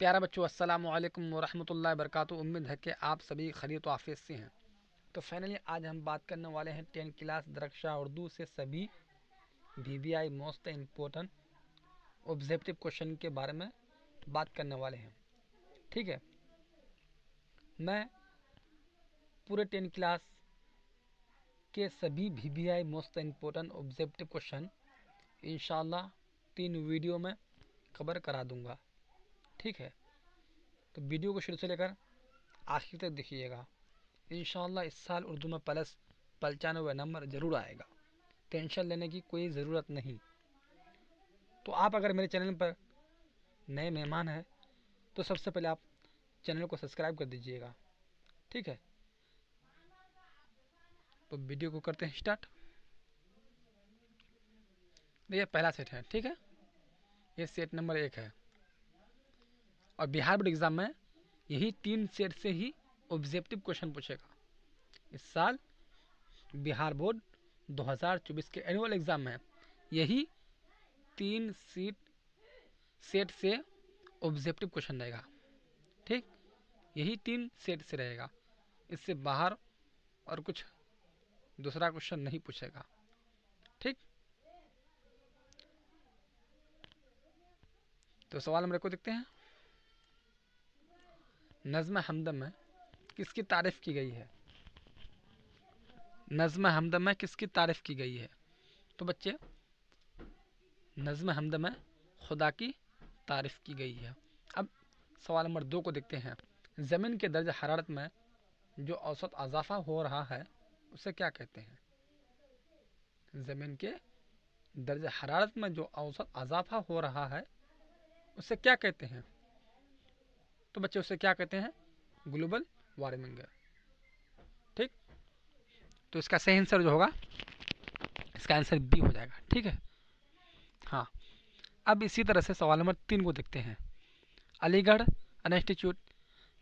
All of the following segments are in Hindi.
प्यारा बच्चों, अस्सलामु अलैकुम वरहमतुल्लाहि वबरकातुहू। उम्मीद है कि आप सभी खैरियत व आफियत से हैं। तो फाइनली आज हम बात करने वाले हैं 10 क्लास दरकशा उर्दू से सभी VVI most important objective question के बारे में बात करने वाले हैं। ठीक है, मैं पूरे 10 क्लास के सभी VVI most important objective question इंशाल्लाह 3 वीडियो में कवर करा दूंगा। ठीक है, तो वीडियो को शुरू से लेकर आखिर तक देखिएगा। इंशाल्लाह इस साल उर्दू में प्लस 95 नंबर ज़रूर आएगा। टेंशन लेने की कोई ज़रूरत नहीं। तो आप अगर मेरे चैनल पर नए मेहमान हैं तो सबसे पहले आप चैनल को सब्सक्राइब कर दीजिएगा। ठीक है, तो वीडियो को करते हैं स्टार्ट। ये पहला सेट है। ठीक है, ये सेट नंबर 1 है और बिहार बोर्ड एग्ज़ाम में यही 3 सेट से ही ऑब्जेक्टिव क्वेश्चन पूछेगा। इस साल बिहार बोर्ड 2024 के एनुअल एग्ज़ाम में यही 3 सेट से ऑब्जेक्टिव क्वेश्चन रहेगा। ठीक, यही 3 सेट से रहेगा, इससे बाहर और कुछ दूसरा क्वेश्चन नहीं पूछेगा। ठीक, तो सवाल नंबर 1 को देखते हैं। नज़्म हमदम में किसकी तारीफ की गई है? नज़्म हमदम में किसकी तारीफ की गई है? तो बच्चे, नज़्म हमदम में खुदा की तारीफ की गई है। अब सवाल नंबर 2 को देखते हैं। ज़मीन के दर्ज हरारत में जो औसत इजाफा हो रहा है उसे क्या कहते हैं? ज़मीन के दर्ज हरारत में जो औसत इजाफा हो रहा है उसे क्या कहते हैं? तो बच्चे उसे क्या कहते हैं? Global warming. ठीक, तो इसका सही आंसर जो होगा, इसका आंसर बी हो जाएगा। ठीक है, हाँ। अब इसी तरह से सवाल नंबर 3 को देखते हैं। अलीगढ़ इंस्टीट्यूट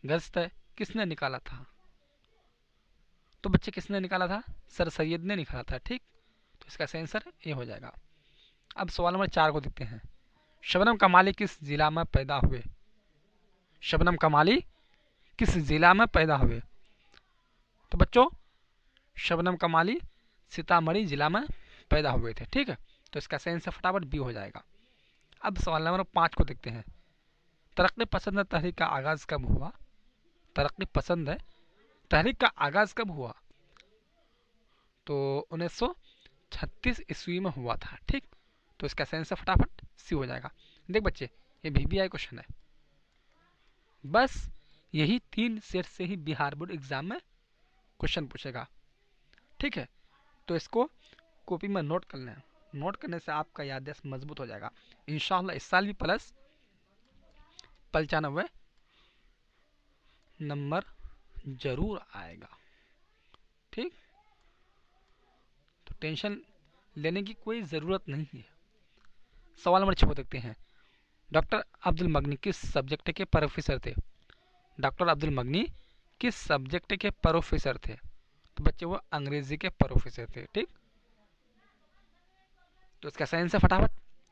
गश्त किसने निकाला था? तो बच्चे किसने निकाला था? सर सैयद ने निकाला था। ठीक, तो इसका सही आंसर ये हो जाएगा। अब सवाल नंबर 4 को देखते हैं। शबनम कमाली किस जिला में पैदा हुए? शबनम कमाली किस जिला में पैदा हुए? तो बच्चों, शबनम कमाली सीतामढ़ी जिला में पैदा हुए थे। ठीक है, तो इसका सही आंसर फटाफट बी हो जाएगा। अब सवाल नंबर 5 को देखते हैं। तरक्की पसंद तहरीक का आगाज़ कब हुआ? तरक्की पसंद है तहरीक का आगाज़ कब हुआ? तो 1936 ईस्वी में हुआ था। ठीक, तो इसका सही आंसर फटाफट सी हो जाएगा। देख बच्चे, ये VVI क्वेश्चन है, बस यही 3 सेट से ही बिहार बोर्ड एग्जाम में क्वेश्चन पूछेगा। ठीक है, तो इसको कॉपी में नोट कर लें। नोट करने से आपका याददाश्त मजबूत हो जाएगा। इंशाल्लाह इस साल भी प्लस 95 नंबर जरूर आएगा। ठीक, तो टेंशन लेने की कोई ज़रूरत नहीं है। सवाल नंबर 6 को देखते हैं। डॉक्टर अब्दुल मगनी किस सब्जेक्ट के प्रोफेसर थे? डॉक्टर अब्दुल मगनी किस सब्जेक्ट के प्रोफेसर थे? तो बच्चे, वो अंग्रेजी के प्रोफेसर थे। ठीक, तो इसका सही आंसर फटाफट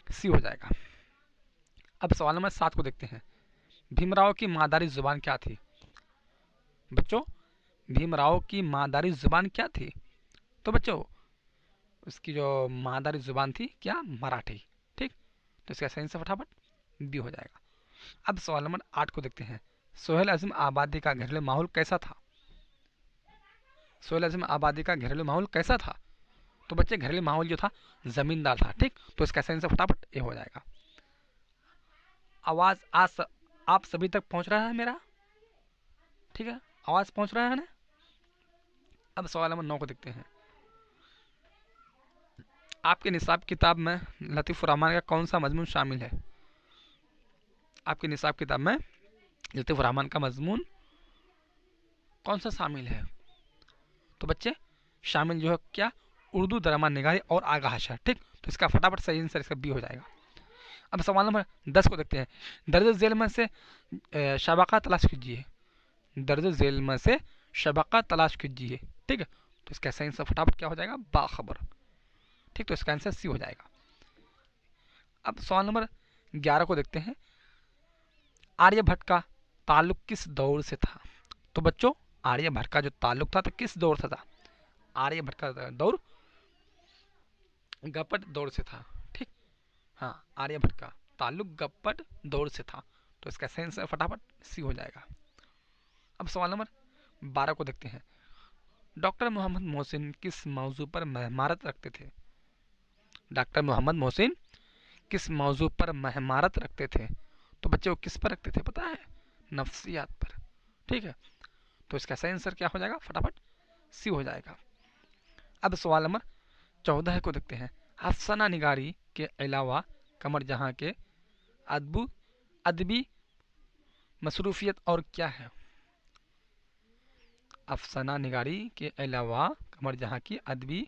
सी हो जाएगा। अब सवाल नंबर 7 को देखते हैं। भीमराव की मादारी जुबान क्या थी? बच्चों, भीमराव की मादारी जुबान क्या थी? तो बच्चों, उसकी जो मादारी जुबान थी क्या? मराठी। ठीक, तो इसका सही आंसर फटाफट बी हो जाएगा। अब सवाल नंबर 8 को देखते हैं। सोहेल अज़ीम आबादी का घरेलू माहौल कैसा था? सोहेल अज़ीम आबादी का घरेलू माहौल कैसा था? तो बच्चे, घरेलू माहौल जो था जमींदार था। ठीक, तो इसका सही आंसर फटाफट ए हो जाएगा। आवाज़ आज आप सभी तक पहुंच रहा है मेरा? ठीक है, आवाज़ पहुंच रहा है ना? अब सवाल नंबर 9 को देखते हैं। आपके निसाब किताब में लतीफ़ुर रहमान का कौन सा मजमून शामिल है? आपके निसाब किताब में लतीफ़ुर रहमान का मजमून कौन सा शामिल है? तो बच्चे, शामिल जो है क्या? उर्दू, ड्रामा निगारी और आगाशा। ठीक, तो इसका फटाफट सही आंसर इसका बी हो जाएगा। अब सवाल नंबर 10 को देखते हैं। दर्ज झेल में से शबाका तलाश कीजिए। दर्ज झेल में से शबाका तलाश कीजिए। ठीक है, तो इसका सही आंसर फटाफट क्या हो जाएगा? बाखबर। ठीक, तो इसका आंसर सी हो जाएगा। अब सवाल नंबर 11 को देखते हैं। आर्यभट्ट का ताल्लुक किस दौर से था? तो बच्चों आर्यभट्ट का जो ताल्लुक था तो किस दौर से था? आर्यभट्ट का दौर गपट दौर से था। ठीक, हाँ, आर्यभट्ट का ताल्लुक गपट दौर से था। तो इसका सेंस फटाफट सी हो जाएगा। अब सवाल नंबर 12 को देखते हैं। डॉक्टर मोहम्मद मोहसिन किस मौजू पर महारत रखते थे? डॉक्टर मोहम्मद मोहसिन किस मौजू पर महारत रखते थे? तो बच्चे वो किस पर रखते थे पता है? नफ्सियात पर। ठीक है, तो इसका सही आंसर क्या हो जाएगा? फटाफट सी हो जाएगा। अब सवाल नंबर 14 को देखते हैं। अफसाना निगारी के अलावा कमर जहां के अदबू अदबी मसरूफियत और क्या है? अफसाना निगारी के अलावा कमर जहां की अदबी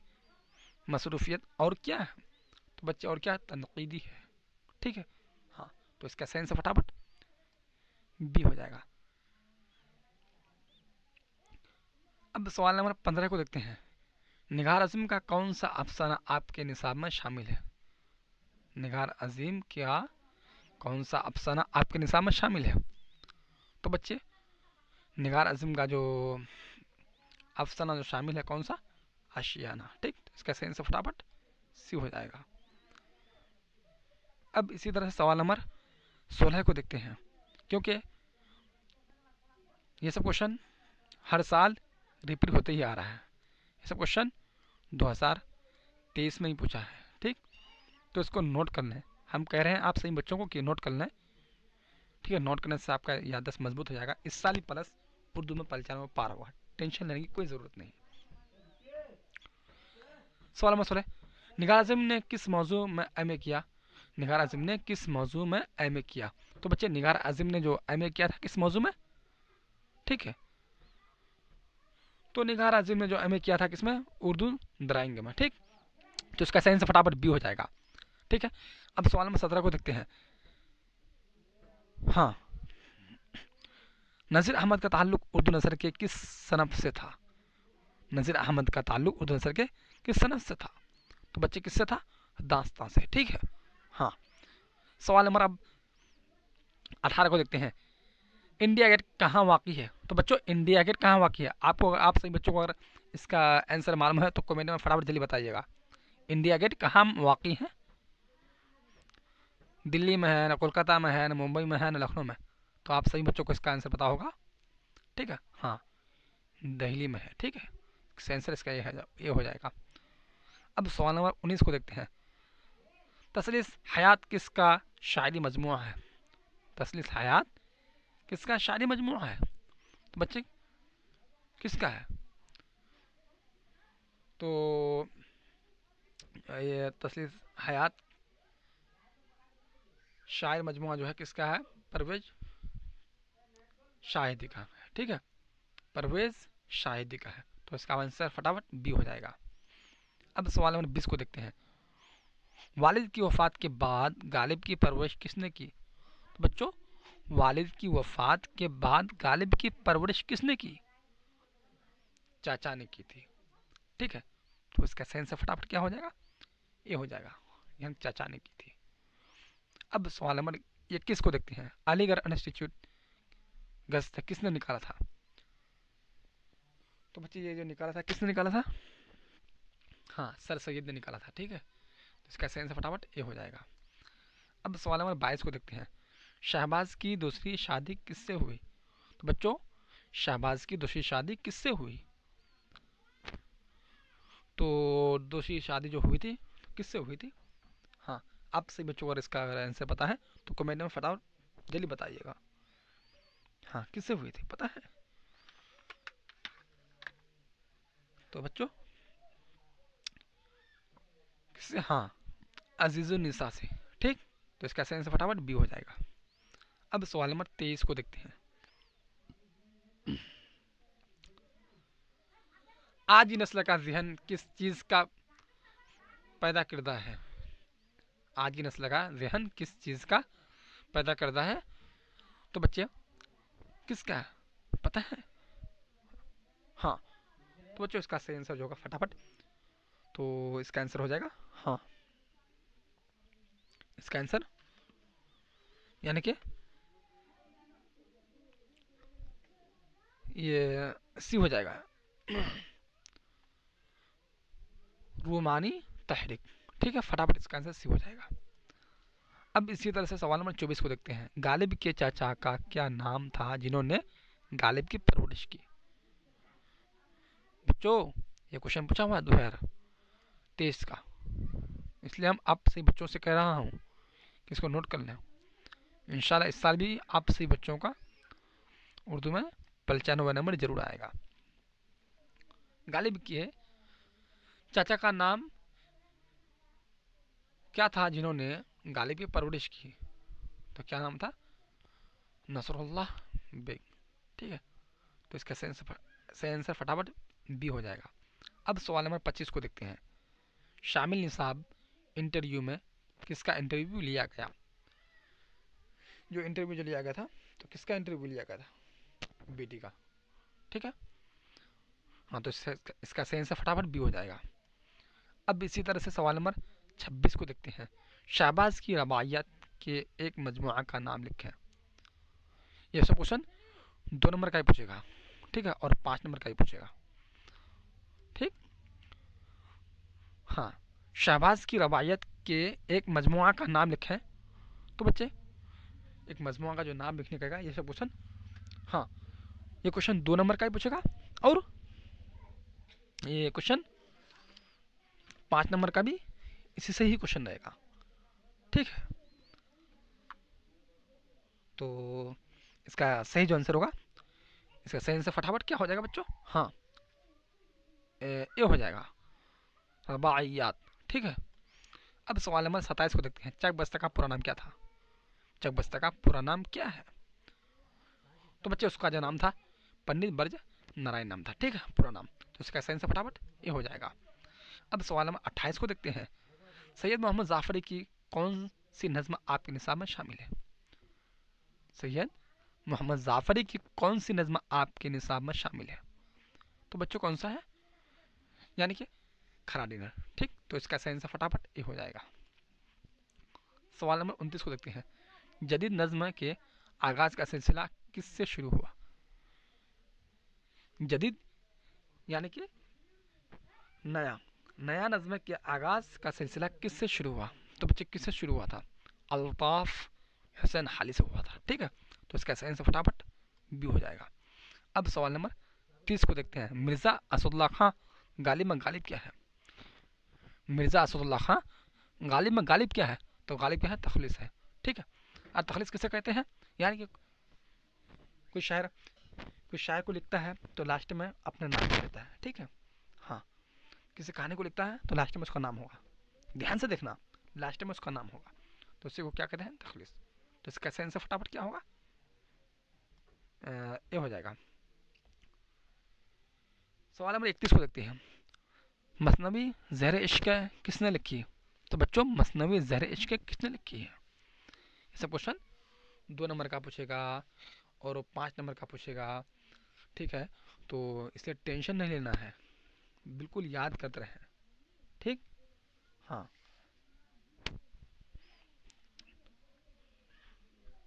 मसरूफियत और क्या है? तो बच्चे और क्या? तनकीदी है। ठीक है, हाँ, तो इसका सही आंसर फटाफट बी हो जाएगा। अब सवाल नंबर 15 को देखते हैं। निगार अज़ीम का कौन सा अफसाना आपके निसाब में शामिल है? निगार अज़ीम क्या कौन सा अफसाना आपके निसाब में शामिल है? तो बच्चे निगार अज़ीम का जो अफसाना जो शामिल है कौन सा? आशियाना। ठीक, तो इसका सही आंसर फटाफट सी हो जाएगा। अब इसी तरह से सवाल नंबर 16 को देखते हैं, क्योंकि ये सब क्वेश्चन हर साल रिपीट होते ही आ रहा है। ये सब क्वेश्चन 2023 में ही पूछा है। ठीक, तो इसको नोट कर लें। हम कह रहे हैं आप सभी बच्चों को कि नोट कर लें। ठीक है, नोट करने से आपका याददाश्त मजबूत हो जाएगा। इस साल ही प्लस उर्दू में परिचालन में पार होगा, टेंशन लेने की कोई ज़रूरत नहीं। सवाल नंबर 16। निगार आज़म ने किस मौजू में एम ए किया? निगार आज़म ने किस मौजू में एम ए किया? तो बच्चे निगार आज़म ने जो एम ए किया था किस मौजू में? ठीक है, तो निगार आज़म ने जो एम ए किया था किसमें? उर्दू दराइंग में। ठीक, तो इसका सही आंसर फटाफट बी हो जाएगा। ठीक है, अब सवाल नंबर 17 को देखते हैं। हाँ, नज़ीर अहमद का ताल्लुक उर्दू नसर के किस सनफ से था? नज़ीर अहमद का ताल्लुक उर्दू नसर के किस सनफ से था? तो बच्चे किससे था? दास्तां से। ठीक है, हाँ। सवाल नंबर अब 18 को देखते हैं। इंडिया गेट कहाँ वाक़ई है? तो बच्चों इंडिया गेट कहाँ वाक़ई है? आपको आप सभी बच्चों को अगर इसका आंसर मालूम है तो कमेंट में फटाफट जल्दी बताइएगा। इंडिया गेट कहाँ वाक़ई है? दिल्ली में है, ना कोलकाता में है, ना मुंबई में है, ना लखनऊ में? तो आप सभी बच्चों को इसका आंसर पता होगा। ठीक है, हाँ, दिल्ली में है। ठीक है, आंसर इसका ये हो जाएगा। अब सवाल नंबर 19 को देखते हैं। तसलीस हयात किसका शायरी मजमुआ है? तसलीस हयात किसका शायरी मजमुआ है? तो बच्चे किसका है? तो ये तसलीस हयात शायर मजमुआ जो है किसका है? परवेज शाहिदी का है। ठीक है, परवेज शाहिदी का है। तो इसका आंसर फटाफट बी हो जाएगा। अब सवाल नंबर 20 को देखते हैं। वालिद की वफ़ात के बाद गालिब की परवरिश किसने की? तो बच्चों वालिद की वफ़ात के बाद गालिब की परवरिश किसने की? चाचा ने की थी। ठीक है, तो इसका सही आंसर फटाफट क्या हो जाएगा? ये हो जाएगा, यानी चाचा ने की थी। अब सवाल नंबर 21 को देखते हैं। अलीगढ़ इंस्टीट्यूट गश्त किसने निकाला था? तो बच्चे ये जो निकाला था किसने निकाला था? हाँ, सर सैयद ने निकाला था। ठीक है, तो इसका सही आंसर फटाफट ये हो जाएगा। अब सवाल नंबर 22 को देखते हैं। शहबाज की दूसरी शादी किससे हुई? तो बच्चों शहबाज की दूसरी शादी किससे हुई? तो दूसरी शादी जो हुई थी किससे हुई थी? हाँ, आप सभी बच्चों को अगर इसका अगर आंसर पता है तो कमेंट में फटाफट जल्दी बताइएगा। हाँ, किससे हुई थी पता है? तो बच्चों किससे? हाँ, अजीज़ुन्निसा से। ठीक, तो इसका सही आंसर फटाफट बी हो जाएगा। अब सवाल नंबर 23 को देखते हैं। आज की नस्ल का जहन किस चीज़ का पैदा करता है? आज की नस्ल का जहन किस चीज़ का पैदा करता है? तो बच्चे किसका है पता है? हाँ, तो बच्चों इसका सही आंसर जो होगा फटाफट, तो इसका आंसर हो जाएगा हाँ, इसका आंसर यानी कि ये सी हो जाएगा, रूमानी तहरीक। ठीक है, फटाफट इसका आंसर सी हो जाएगा। अब इसी तरह से सवाल नंबर 24 को देखते हैं। गालिब के चाचा का क्या नाम था जिन्होंने गालिब की परवरिश की? बच्चों ये क्वेश्चन पूछा हुआ है 2023 का, इसलिए हम आप सही बच्चों से कह रहा हूँ कि इसको नोट कर लें। इंशाल्लाह इस साल भी आप सही बच्चों का उर्दू में 95 नंबर जरूर आएगा। गालिब के चाचा का नाम क्या था जिन्होंने गालिब की परवरिश की? तो क्या नाम था? नसरुल्लाह बेग। ठीक है, तो इसका सही आंसर फटाफट बी हो जाएगा। अब सवाल नंबर 25 को देखते हैं। शामिल निसाब इंटरव्यू में किसका इंटरव्यू लिया गया? जो इंटरव्यू जो लिया गया था, तो किसका इंटरव्यू लिया गया था? बेटी का। ठीक है, हाँ, तो इसका सही आंसर फटाफट बी हो जाएगा। अब इसी तरह से सवाल नंबर 26 को देखते हैं। शहबाज की रवायत के एक मजमुआ का नाम लिखें। ये सब क्वेश्चन 2 नंबर का ही पूछेगा, ठीक है, और 5 नंबर का ही पूछेगा। ठीक, हाँ, शहबाज की रवायत के एक मजमुआ का नाम लिखें। तो बच्चे एक मजमुआ का जो नाम लिखने का ये सब क्वेश्चन, हाँ, ये क्वेश्चन 2 नंबर का ही पूछेगा, और ये क्वेश्चन 5 नंबर का भी इसी से ही क्वेश्चन रहेगा। ठीक है, तो इसका सही जो आंसर होगा, इसका सही आंसर फटाफट क्या हो जाएगा बच्चों? हाँ, ये हो जाएगा रबाइयात। ठीक है, अब सवाल नंबर 27 को देखते हैं। चक बस्ता का पूरा नाम क्या था? चक बस्ता का पूरा नाम क्या है? तो बच्चे उसका जो नाम था पंडित ब्रज नारायण नाम था। ठीक है, पूरा नाम। तो इसका सही आंसर फटाफट ये हो जाएगा। अब सवाल नंबर 28 को देखते हैं। सैयद मोहम्मद जाफरी की कौन सी नज्म आपके निसाब में शामिल है? सैयद मोहम्मद जाफरी की कौन सी नज्म आपके निसाब में शामिल है? तो बच्चों कौन सा है? यानी कि खरा डिनर। ठीक, तो इसका सही आंसर फटाफट ये हो जाएगा। सवाल नंबर 29 को देखते हैं। जदीद नज्म के आगाज का सिलसिला किससे शुरू हुआ? जदीद यानी कि नया, नया नज्म के आगाज का सिलसिला किससे शुरू हुआ? तो बच्चे किससे शुरू हुआ था? अल्ताफ हुसैन हाली से हुआ था। ठीक है, तो इसका सही आंसर फटाफट बी हो जाएगा। अब सवाल नंबर 30 को देखते हैं। मिर्जा असदुल्ला खां गालिब में गालिब क्या है? मिर्जा असदुल्ला खां गालिब में गालिब क्या है? तो गालिब क्या है? तखलीस है। ठीक है, और तखलीस किसे कहते हैं? यानी कि कोई शायर को लिखता है तो लास्ट में अपना नाम दे देता है। ठीक है, हाँ, किसी कहानी को लिखता है तो लास्ट में उसका नाम होगा। ध्यान से देखना, लास्ट में उसका नाम होगा, तो उसी को क्या कहते हैं? तखलीस। तो इसका सही आंसर फटाफट क्या होगा? ये हो जाएगा। सवाल नंबर 31 को देखते हैं। मसनवी ज़हर इश्क किसने लिखी है? तो बच्चों मसनवी ज़हर इश्क किसने लिखी है? ये सब क्वेश्चन 2 नंबर का पूछेगा और 5 नंबर का पूछेगा। ठीक है, तो इसलिए टेंशन नहीं लेना है, बिल्कुल याद करते रहें। ठीक, हाँ,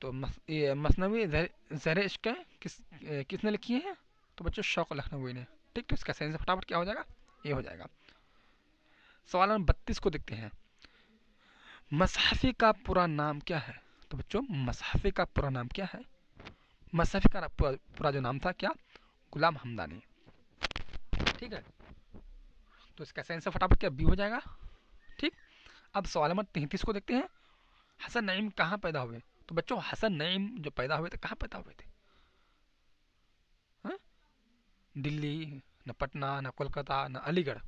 तो ये मसनवी ज़हर इश्क किसने लिखी है? तो बच्चों शौक लखनवी ने। ठीक, तो इसका सही फटाफट क्या हो जाएगा? ये हो जाएगा। सवाल नंबर 32 को देखते हैं। मसहफ़ी का पूरा नाम क्या है? तो बच्चों मसहफ़ी का पूरा नाम क्या है? मसहफ़ी का पूरा जो नाम था क्या? गुलाम हमदानी। ठीक है, तो इसका सही आंसर फटाफट क्या बी हो जाएगा। ठीक, अब सवाल नंबर 33 को देखते हैं। हसन नईम कहाँ पैदा हुए? तो बच्चों हसन नईम जो पैदा हुए थे कहाँ पैदा हुए थे? हा? दिल्ली, न पटना, न कोलकाता, न अलीगढ़।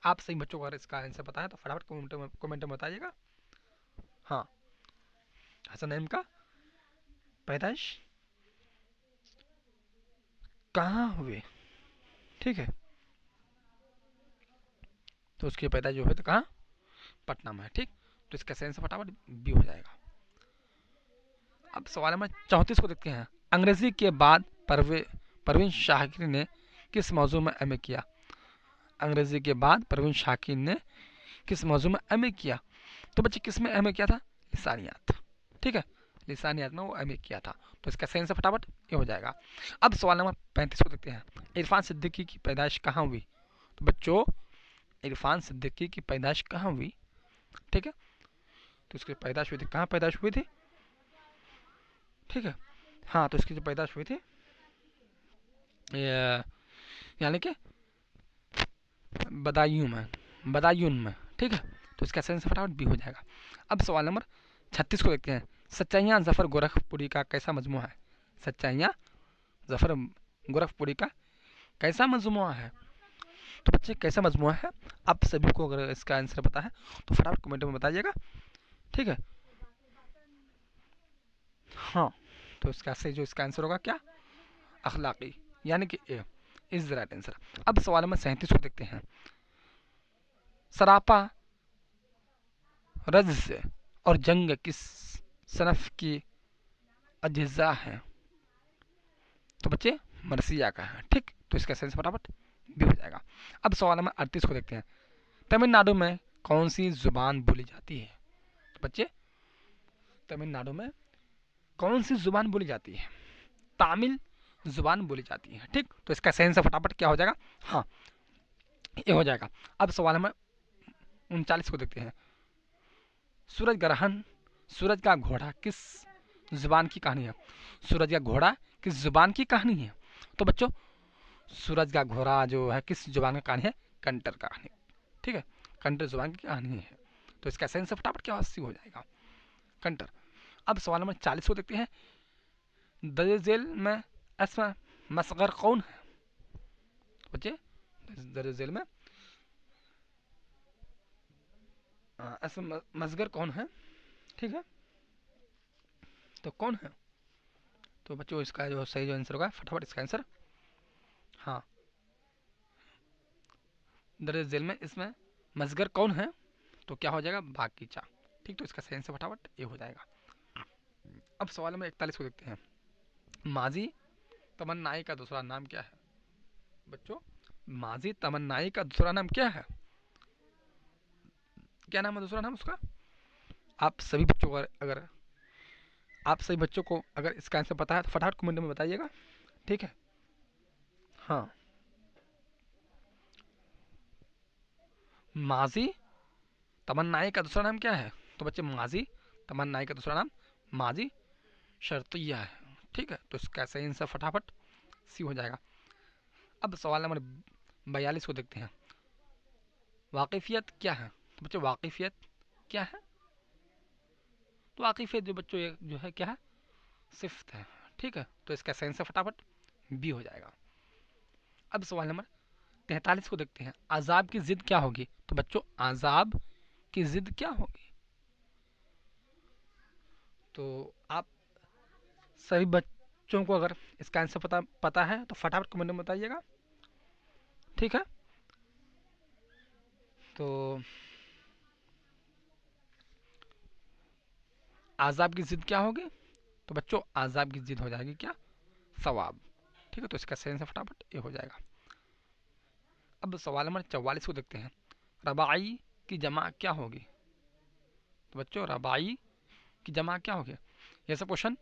आप सही बच्चों को अगर इसका आंसर पता है तो फटाफट कमेंट में बताइएगा। हाँ, हसन नईम का पैदाइश कहाँ हुए? ठीक है, तो उसकी पैदाइश जो हुए तो कहाँ? पटना में है। ठीक, तो इसका सही आंसर फटाफट बी हो जाएगा। अब सवाल नंबर 34 को देखते हैं। अंग्रेजी के बाद परवीन शाकिर ने किस मौजू में एमए किया? अंग्रेजी के बाद परवीन शाकिर ने किस मौजू में एमए किया? तो बच्चे किस में एमए किया था? लिसानियात। ठीक है, लिसानियात में वो एमए किया था। तो इसका सही आंसर फटाफट ये हो जाएगा। अब सवाल नंबर 35 को देखते हैं। इरफान सिद्दीकी की पैदाइश कहाँ हुई? तो बच्चों इरफान सिद्दीकी की पैदाइश कहाँ हुई? ठीक है, तो इसकी पैदाइश हुई थी, कहाँ पैदाइश हुई थी? ठीक है, हाँ, तो इसकी जो पैदाइश हुई थी यानी कि बदायूं में। ठीक है, तो इसका सही आंसर फटाफट बी हो जाएगा। अब सवाल नंबर 36 को देखते हैं। सच्चाइयाँ जफर गोरखपुरी का कैसा मजमू है? सच्चाइयाँ जफर गोरखपुरी का कैसा मजमू है? तो बच्चे कैसा मजमू है? आप सभी को अगर इसका आंसर पता है तो फटाफट कमेंट में बताइएगा। ठीक है, हाँ, तो इसका सही जो इसका आंसर होगा क्या? अखलाकी, यानी कि ए इज द राइट आंसर। अब सवाल नंबर 37 को देखते हैं। सरापा, रज्ज और जंग किस सनफ की अज्जा हैं? तो बच्चे मरसिया का है। ठीक, तो इसका सेंस फटाफट भी हो जाएगा। अब सवाल नंबर 38 को देखते हैं। तमिलनाडु में कौन सी जुबान बोली जाती है? तो बच्चे तमिलनाडु में कौन सी जुबान बोली जाती है? तामिल जुबान बोली जाती है। ठीक, तो इसका सेंस फटाफट क्या हो जाएगा? हाँ, ये हो जाएगा। अब सवाल नंबर 39 को देखते हैं। सूरज ग्रहण, सूरज का घोड़ा किस जुबान की कहानी है? सूरज का घोड़ा किस जुबान की कहानी है? तो बच्चों सूरज का घोड़ा जो है किस जुबान की कहानी है? कंटर का कहानी। ठीक है, कंटर जुबान की कहानी है। तो इसका सेंस फटाफट क्या हो जाएगा? कंटर। अब सवाल नंबर 40 को देखते हैं। दर्ज झेल में इसमें मसगर कौन है? बच्चे दर्ज झेल में इसमें मसगर कौन है? ठीक है, तो कौन है? तो बच्चों इसका जो सही जो आंसर होगा फटाफट इसका आंसर, हाँ, दर्ज झेल में इसमें मसगर कौन है? तो क्या हो जाएगा? बागीचा। ठीक, तो इसका सही आंसर फटाफट ये हो जाएगा। अब सवाल नंबर 41 को देखते हैं। माजी तमन्नाई का दूसरा नाम क्या है? बच्चों माजी तमन्नाई का दूसरा नाम क्या है? क्या नाम है दूसरा नाम उसका? आप सभी बच्चों को अगर आप सभी बच्चों को अगर इसका आंसर पता है तो फटाफट कमेंट में बताइएगा। ठीक है, हाँ, माजी तमन्नाई का दूसरा नाम क्या है? तो बच्चे माजी तमन्नाई का दूसरा नाम माजी शर्तिया है। ठीक है, तो इसका सही आंसर फटाफट सी हो जाएगा। अब सवाल नंबर 42 को देखते हैं। वाकिफियत क्या है? तो बच्चों वाकिफियत क्या है? तो वाकिफियत जो बच्चों ये जो है क्या है? सिफ्त है। ठीक है, तो इसका सही आंसर फटाफट बी हो जाएगा। अब सवाल नंबर 43 को देखते हैं। आजाब की जिद क्या होगी? तो बच्चों आजाब की जिद क्या होगी? तो आप सभी बच्चों को अगर इसका आंसर पता है तो फटाफट कमेंट में बताइएगा। ठीक है, तो आजाब की जिद क्या होगी? तो बच्चों आजाब की जिद हो जाएगी क्या? सवाब। ठीक है, तो इसका सही आंसर फटाफट ये हो जाएगा। अब सवाल नंबर 44 को देखते हैं। रबाई की जमा क्या होगी? तो बच्चों रबाई की जमा क्या होगी? यह सब क्वेश्चन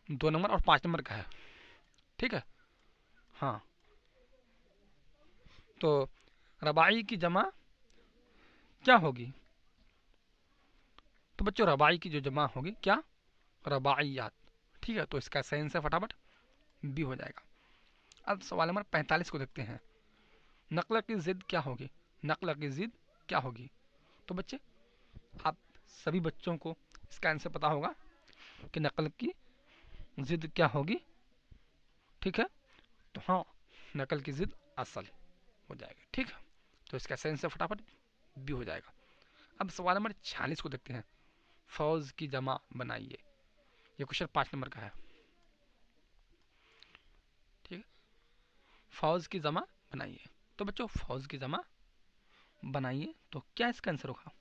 2 नंबर और 5 नंबर का है। ठीक है, हाँ, तो रबाई की जमा क्या होगी? तो बच्चों रबाई की जो जमा होगी क्या? रबाइयात। ठीक है, तो इसका सही आंसर फटाफट बी हो जाएगा। अब सवाल नंबर 45 को देखते हैं। नकल की जिद क्या होगी? नकल की जिद क्या होगी? तो बच्चे आप सभी बच्चों को इसका आंसर पता होगा कि नकल की जिद क्या होगी। ठीक है, तो हाँ, नकल की जिद असल हो जाएगी। ठीक है, तो इसका सही आंसर फटाफट बी हो जाएगा। अब सवाल नंबर 46 को देखते हैं। फौज की जमा बनाइए। ये क्वेश्चन 5 नंबर का है। ठीक है, फौज की जमा बनाइए। तो बच्चों फौज की जमा बनाइए तो क्या इसका आंसर होगा?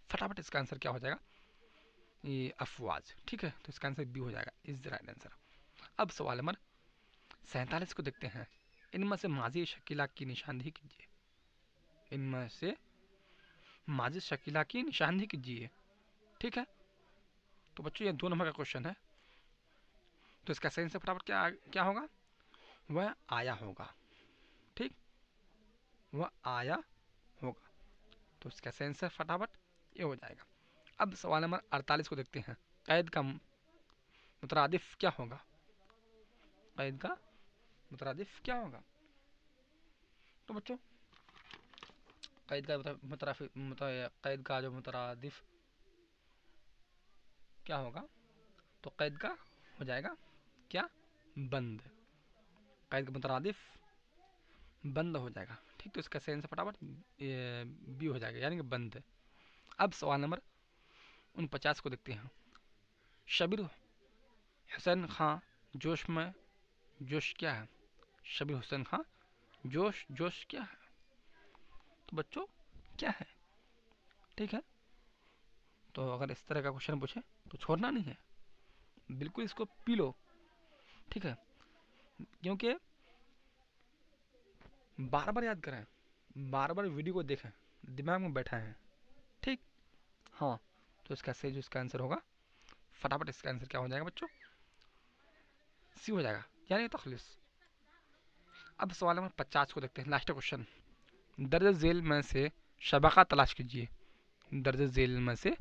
फटाफट इसका आंसर क्या हो जाएगा? ये अफवाज। ठीक है, तो इसका आंसर बी हो जाएगा, इज द राइट आंसर। अब सवाल नंबर 47 को देखते हैं। इनमें से माजी शकीला की निशानदेही कीजिए। इनमें से माजी शकीला की निशानदेही कीजिए। ठीक है, तो बच्चों ये 2 नंबर का क्वेश्चन है, तो इसका सही आंसर फटाफट क्या क्या होगा? वह आया होगा। ठीक, वह आया होगा, तो इसका सही आंसर फटाफट ये हो जाएगा। अब सवाल नंबर 48 को देखते हैं। कैद का मुतरादिफ क्या होगा? कैद का मुतरादिफ क्या होगा? तो बच्चों कैद का कैद का जो मुतरादिफ क्या होगा? तो कैद का हो जाएगा क्या? बंद। कैद का मुतरादिफ बंद हो जाएगा। ठीक, तो इसका सही आंसर फटाफट बी हो जाएगा, यानी कि बंद। अब सवाल नंबर 49 को देखते हैं। शबीर हुसैन खां जोश में, जोश क्या है? शबीर हुसैन खां जोश, जोश क्या है? तो बच्चों क्या है? ठीक है, तो अगर इस तरह का क्वेश्चन पूछे तो छोड़ना नहीं है, बिल्कुल इसको पी लो। ठीक है, क्योंकि बार बार याद करें, बार बार वीडियो को देखें, दिमाग में बैठा है। ठीक, हाँ, तो इसका सही जो इसका आंसर होगा फटाफट इसका आंसर क्या हो जाएगा बच्चों? सी हो जाएगा, यानी तखलिस। अब सवाल नंबर 50 को देखते हैं, लास्ट क्वेश्चन। दर्ज झेल में से शबका तलाश कीजिए। दर्ज झेल में से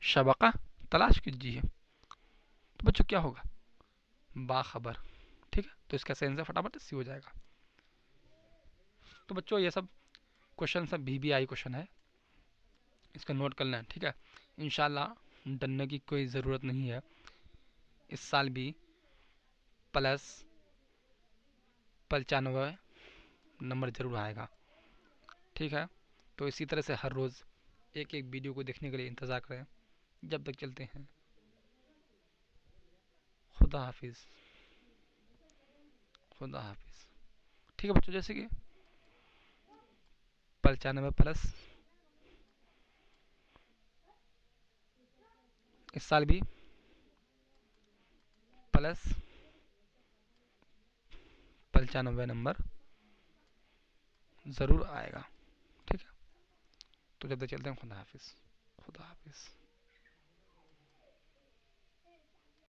शबका तलाश कीजिए, तो बच्चों क्या होगा? बाखबर। ठीक है, तो इसका सही आंसर फटाफट सी हो जाएगा। तो बच्चों ये सब क्वेश्चन सब VBI क्वेश्चन है, इसका नोट कर लें। ठीक है, इंशाल्लाह डरने की कोई ज़रूरत नहीं है, इस साल भी प्लस 95 नंबर ज़रूर आएगा। ठीक है, तो इसी तरह से हर रोज़ एक एक वीडियो को देखने के लिए इंतज़ार करें। जब तक चलते हैं, खुदा हाफिज़, खुदा हाफिज़। ठीक है बच्चों, जैसे कि 95 प्लस इस साल भी प्लस 95 नंबर ज़रूर आएगा। ठीक है, तो जब तक चलते हैं, खुदा हाफिज़, खुदा हाफिज़।